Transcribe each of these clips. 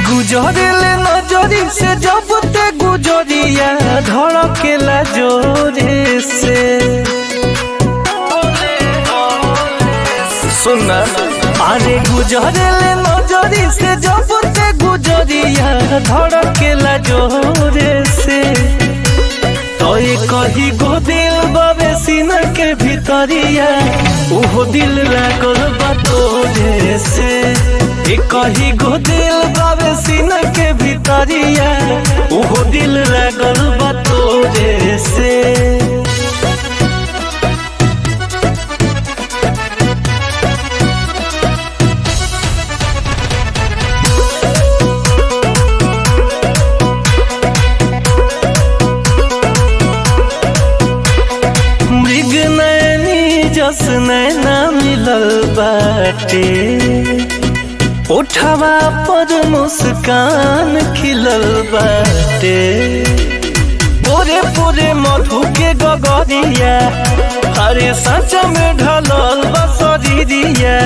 गुजरेले नजरी से जब ते गुजरिया धड़केला जोरे से। सुना अरे गुजरेले नजरी से जब ते गुजरिया धड़केला जोरे से। तो ये कही गो दिल बाबे सीना के भीतरिया उहो दिल लागल बा तोरे से। ये कही गो दिल बाबे सीना के भीतरिया उहो दिल लागल बा तोरे से। जस नैना मिलल बाटे उठावा पर मुस्कान खिलल बाटे। पूरे पूरे मधु के गगरिया हरे सच में ढलल बसरिया।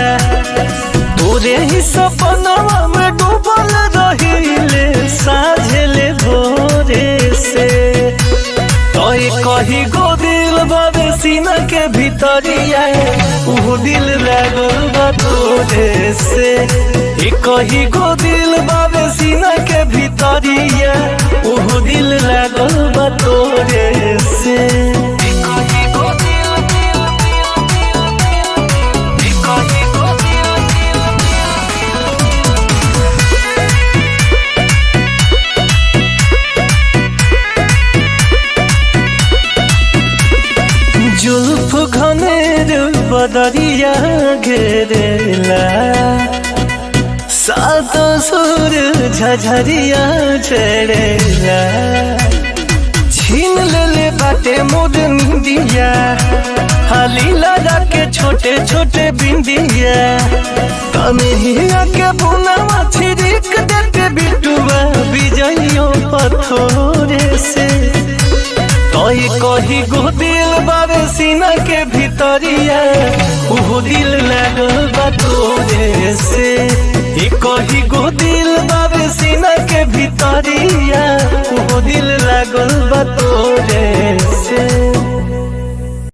तोरे ही सपनवा में डूबल रहिले साझेले भोरे से। तो कही गो दिल बाबे सीना के भीतरिया उहो दिल लागल बा तोरे से। कही गो दिल बाबे सीना के भीतरिया उहो दिल लागल बा तोरे से। जुल्फ घनेर बदरिया घेरेला सात सुर झझरिया चढ़ेला। छीन ले बाटे मोर निंदिया हाली लगा के छोटे छोटे बिंदिया। कन्हैया के बुनावा छिड़क देते बिटुआ बिजइयों पथोरे से। तो कही गो दिल बाबे सीना के भीतरिया उहो दिल लागल बा तोरे से। कही गो दिल बाबे सीना के भीतरिया उहो दिल लागल